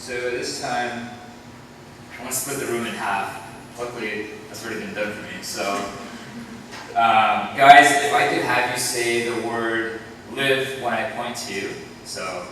So this time, I want to split the room in half. Luckily, that's already been done for me. So, guys, if I could have you say the word live when I point to you. So,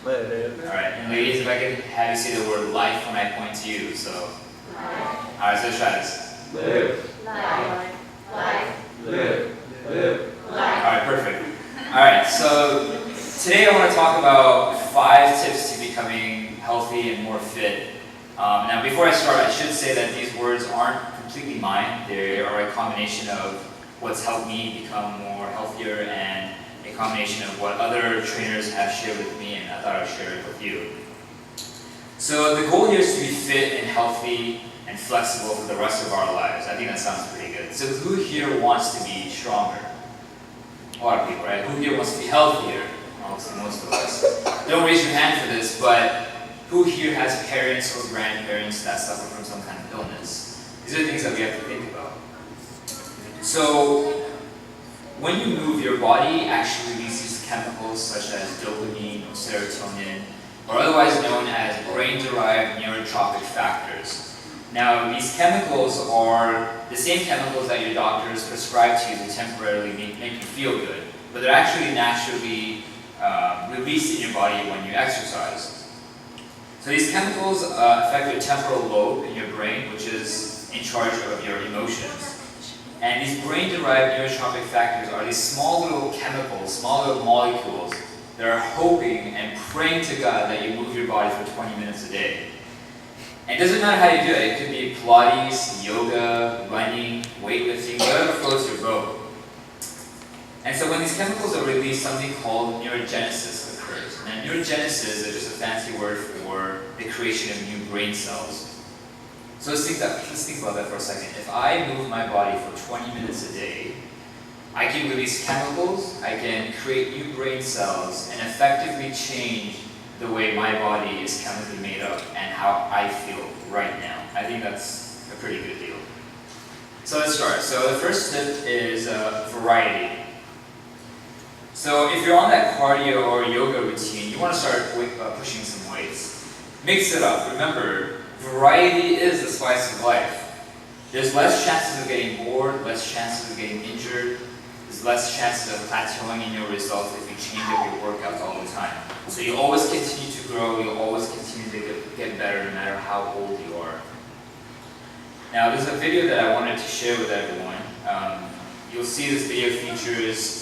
live. Alright, and ladies, if I could have you say the word life when I point to you. So, alright, so let's try this. Live. Life. Live. Live. Alright, perfect. Alright, so today I want to talk about 5 tips to becoming healthy and more fit. Now before I start, I should say that these words aren't completely mine. They are a combination of what's helped me become more healthier and a combination of what other trainers have shared with me, and I thought I'd share it with you. So the goal here is to be fit and healthy and flexible for the rest of our lives. I think that sounds pretty good. So who here wants to be stronger? A lot of people, right? Who here wants to be healthier? Obviously most of us. Don't raise your hand for this, but who here has parents or grandparents that suffer from some kind of illness? These are things that we have to think about. So when you move, your body actually releases chemicals such as dopamine or serotonin, or otherwise known as brain-derived neurotropic factors. Now, these chemicals are the same chemicals that your doctors prescribe to you to temporarily make you feel good, but they're actually naturally released in your body when you exercise. So these chemicals affect your temporal lobe in your brain, which is in charge of your emotions. And these brain-derived neurotropic factors are these small little chemicals, small little molecules that are hoping and praying to God that you move your body for 20 minutes a day. And it doesn't matter how you do it. It could be Pilates, yoga, running, weightlifting, whatever floats your boat. And so when these chemicals are released, something called neurogenesis occurs. And neurogenesis is just a fancy word for the creation of new brain cells. So let's think about that for a second. If I move my body for 20 minutes a day, I can release chemicals, I can create new brain cells, and effectively change the way my body is chemically made up and how I feel right now. I think that's a pretty good deal. So let's start. So the first tip is variety. So if you're on that cardio or yoga routine, you want to start pushing some weights. Mix it up. Remember, variety is the spice of life. There's less chances of getting bored, less chances of getting injured, there's less chances of plateauing in your results if you change up your workouts all the time. So you'll always continue to grow, you'll always continue to get better no matter how old you are. Now there's a video that I wanted to share with everyone. You'll see this video features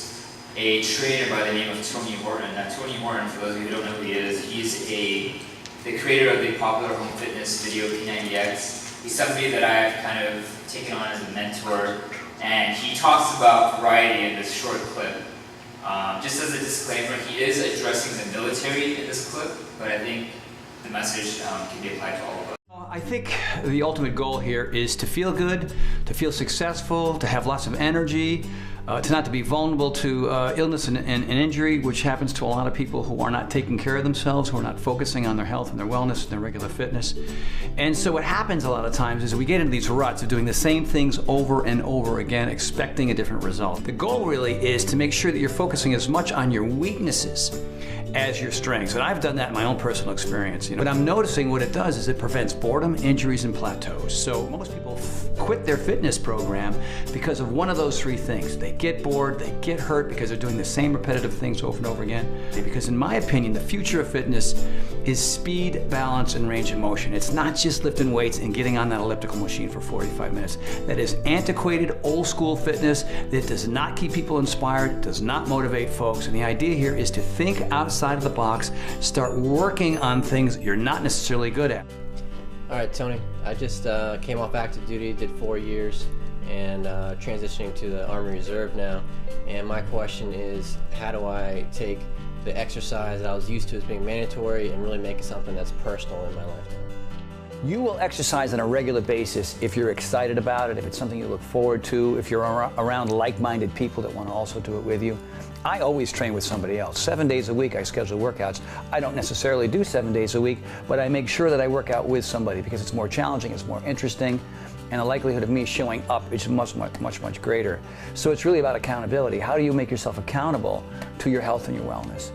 a trainer by the name of Tony Horton. Now Tony Horton, for those of you who don't know who he is, he's the creator of the popular home fitness video P90X. He's somebody that I've kind of taken on as a mentor, and he talks about variety in this short clip. Just as a disclaimer, he is addressing the military in this clip, but I think the message can be applied to all of us. I think the ultimate goal here is to feel good, to feel successful, to have lots of energy, to not to be vulnerable to illness and injury, which happens to a lot of people who are not taking care of themselves, who are not focusing on their health and their wellness and their regular fitness. And so what happens a lot of times is we get into these ruts of doing the same things over and over again, expecting a different result. The goal really is to make sure that you're focusing as much on your weaknesses as your strengths. And I've done that in my own personal experience. But I'm noticing what it does is it prevents boredom, injuries, and plateaus. So most people quit their fitness program because of one of those 3 things. They get bored, they get hurt because they're doing the same repetitive things over and over again. Because in my opinion, the future of fitness is speed, balance, and range of motion. It's not just lifting weights and getting on that elliptical machine for 45 minutes. That is antiquated, old school fitness that does not keep people inspired, does not motivate folks. And the idea here is to think outside of the box, start working on things you're not necessarily good at. All right, Tony, I just came off active duty, did 4 years, and transitioning to the Army Reserve now. And my question is, how do I take the exercise that I was used to as being mandatory and really make it something that's personal in my lifetime? You will exercise on a regular basis if you're excited about it, if it's something you look forward to, if you're around like-minded people that want to also do it with you. I always train with somebody else. 7 days a week I schedule workouts. I don't necessarily do 7 days a week, but I make sure that I work out with somebody because it's more challenging, it's more interesting, and the likelihood of me showing up is much greater. So it's really about accountability. How do you make yourself accountable to your health and your wellness?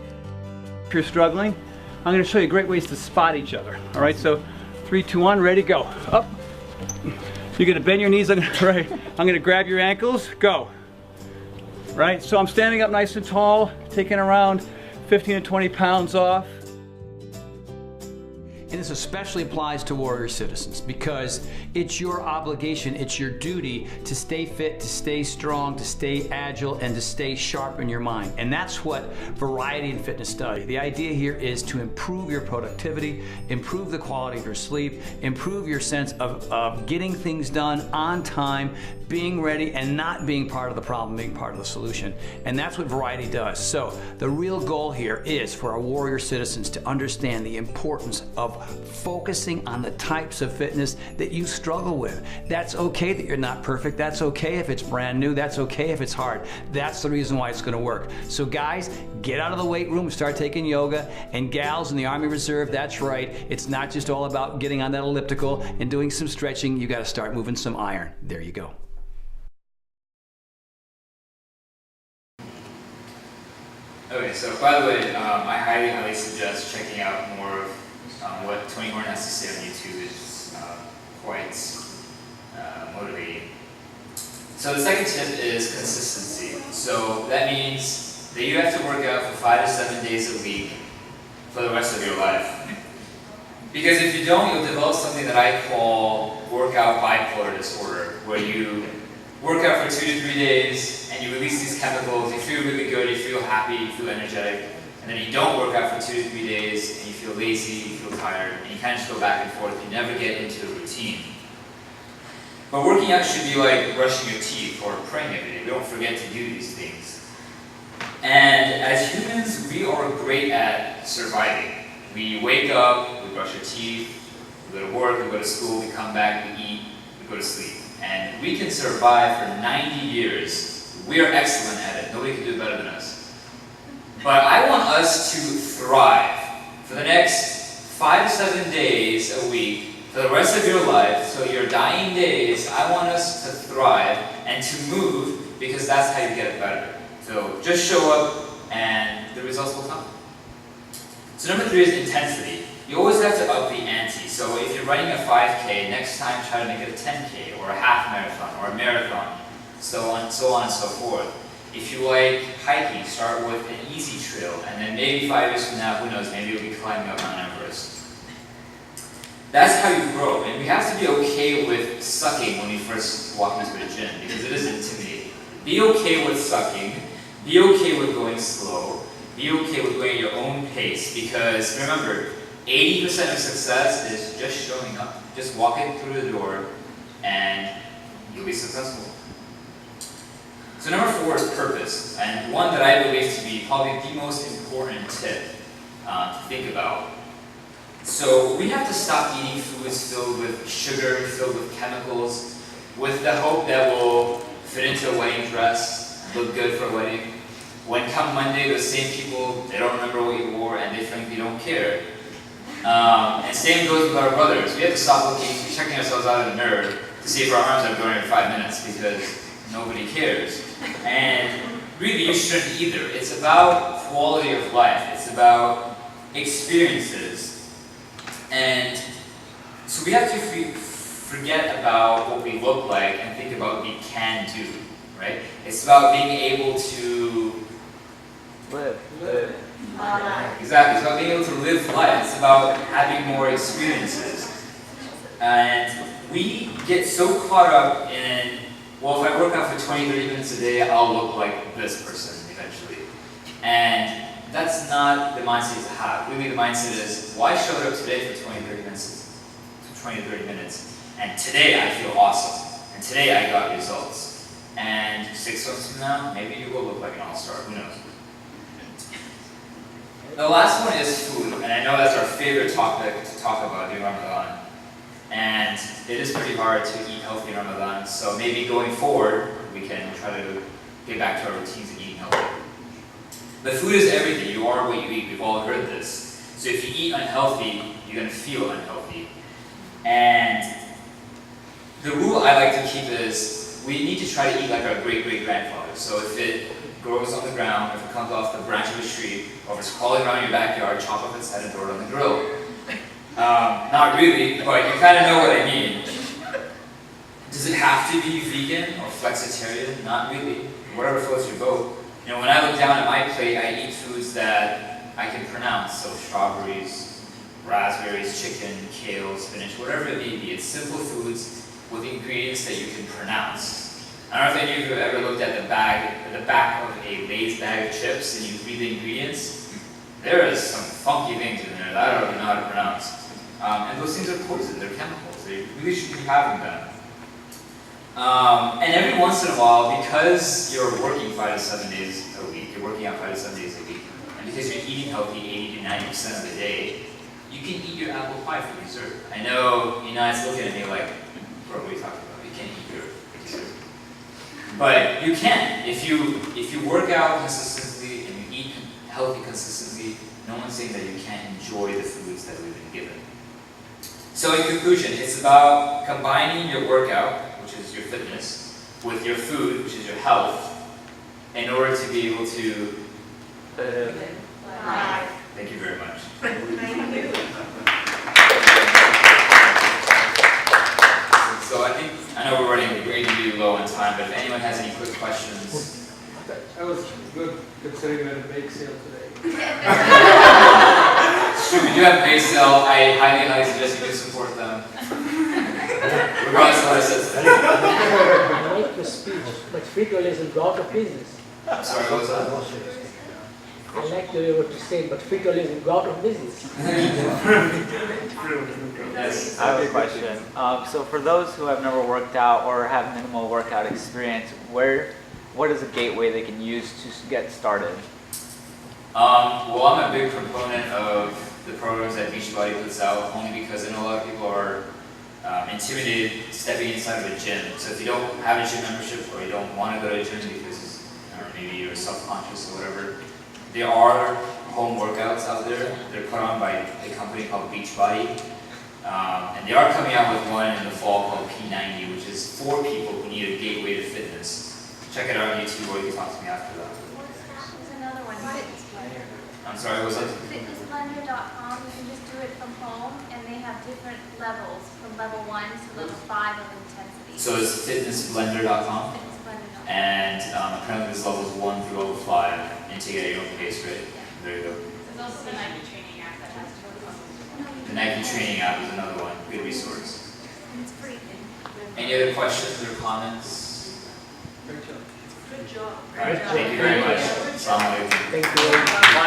If you're struggling, I'm going to show you great ways to spot each other. All right, so 3, 2, 1, ready, go. Up. You're going to bend your knees. I'm going to grab your ankles. Go. Right, so I'm standing up nice and tall, taking around 15 to 20 pounds off. And this especially applies to warrior citizens because it's your obligation, it's your duty to stay fit, to stay strong, to stay agile, and to stay sharp in your mind. And that's what variety in fitness does. The idea here is to improve your productivity, improve the quality of your sleep, improve your sense of getting things done on time, being ready, and not being part of the problem, being part of the solution. And that's what variety does. So the real goal here is for our warrior citizens to understand the importance of focusing on the types of fitness that you struggle with. That's okay that you're not perfect. That's okay if it's brand new. That's okay if it's hard. That's the reason why it's going to work. So guys, get out of the weight room, start taking yoga. And gals in the Army Reserve, that's right. It's not just all about getting on that elliptical and doing some stretching. You got to start moving some iron. There you go. Okay, so by the way, I highly suggest checking out more of what Tony Horn has to say on YouTube. It's quite motivating. So the second tip is consistency. So that means that you have to work out for 5 to 7 days a week for the rest of your life. Because if you don't, you'll develop something that I call workout bipolar disorder, where you work out for 2 to 3 days and you release these chemicals, you feel really good, you feel happy, you feel energetic, and then you don't work out for 2 to 3 days and you feel lazy, you feel tired, and you kind of just go back and forth, you never get into a routine. But working out should be like brushing your teeth or praying every day. We don't forget to do these things. And as humans, we are great at surviving. We wake up, we brush our teeth, we go to work, we go to school, we come back, we eat, we go to sleep. And we can survive for 90 years. We are excellent at it. Nobody can do it better than us. But I want us to thrive for the next 5 to 7 days a week, for the rest of your life, so your dying days. I want us to thrive and to move, because that's how you get better. So just show up and the results will come. So number 3 is intensity. You always have to up the ante. So if you're running a 5K, next time try to make it a 10K or a half marathon or a marathon, so on and so forth. If you like hiking, start with an easy trail, and then maybe 5 years from now, who knows, maybe you'll be climbing up Mount Everest. That's how you grow. And we have to be okay with sucking when we first walk into the gym, because it is intimidating. Be okay with sucking. Be okay with going slow. Be okay with going at your own pace, because remember, 80% of success is just showing up, just walking through the door, and you'll be successful. So number 4 is purpose, and one that I believe to be probably the most important tip to think about. So we have to stop eating foods filled with sugar, filled with chemicals, with the hope that we'll fit into a wedding dress, look good for a wedding. When come Monday, those same people, they don't remember what you wore, and they frankly don't care. And same goes with our brothers. We have to stop checking ourselves out in the mirror to see if our arms are growing in 5 minutes, because nobody cares. And really, you shouldn't either. It's about quality of life. It's about experiences. And so we have to forget about what we look like and think about what we can do, right? It's about being able to live. Exactly, it's about being able to live life. It's about having more experiences. And we get so caught up in, well, if I work out for 20, 30 minutes a day, I'll look like this person eventually. And that's not the mindset to have. Really, the mindset is, well, I showed up today for 20, 30 minutes, and today I feel awesome. And today I got results. And 6 months from now, maybe you will look like an all-star, who knows? The last one is food, and I know that's our favorite topic to talk about during Ramadan. And it is pretty hard to eat healthy in Ramadan, so maybe going forward, we can try to get back to our routines of eating healthy. But food is everything. You are what you eat. We've all heard this. So if you eat unhealthy, you're going to feel unhealthy. And the rule I like to keep is, we need to try to eat like our great-great-grandfather. So if grows on the ground, if it comes off the branch of a tree, or if it's crawling around your backyard, chop off its head and throw it on the grill. Not really, but you kind of know what I mean. Does it have to be vegan or flexitarian? Not really. Whatever floats your boat. You know, when I look down at my plate, I eat foods that I can pronounce. So strawberries, raspberries, chicken, kale, spinach, whatever it may be. It's simple foods with ingredients that you can pronounce. I don't know if any of you have ever looked at the back of a Lay's bag of chips and you read the ingredients. There is some funky things in there that I don't even know how to pronounce. And those things are poison, they're chemicals. They really shouldn't be having them. And every once in a while, because you're working 5 to 7 days a week, you're working out 5 to 7 days a week, and because you're eating healthy 80 to 90% of the day, you can eat your apple pie for dessert. I know United's looking at me like, what are we talking about? You can't eat your dessert. But you can. If you work out consistently and you eat healthy consistently, no one's saying that you can't enjoy the foods that we've been given. So in conclusion, it's about combining your workout, which is your fitness, with your food, which is your health, in order to be able to live. Thank you very much. Thank you. So I know we're running really low on time, but if anyone has any quick questions. That was good considering we had a bake sale today. It's true, we do have a bake sale. I highly suggest you do support them. Regardless of what I said. I like the speech, but free-to-listen go out of business. Sorry, what was that? I like the way what you said, but free-to-listen go out of business. Yes. I have a question. So for those who have never worked out or have minimal workout experience, what is a gateway they can use to get started? Well, I'm a big proponent of the programs that Beachbody puts out, only because I know a lot of people are intimidated stepping inside of a gym. So if you don't have a gym membership or you don't want to go to a gym because maybe you're self-conscious or whatever, there are home workouts out there. They're put on by a company called Beachbody. And they are coming out with one in the fall called P90, which is for people who need a gateway to fitness. Check it out on YouTube or you can talk to me after that. There's another one, Fitness Blender. I'm sorry, what was that? Fitnessblender.com, you can just do it from home, and they have different levels, from level 1 to level 5 of intensity. So it's fitnessblender.com. Fitnessblender.com. And apparently there's levels 1 through level 5, and to get your own pace rate. There you go. There's also the Nike training app that has The Nike training app is another one, good resource. It's free. Any other questions or comments? Great job. good job. All right, thank you very much. Assalamu alaikum. Thank you.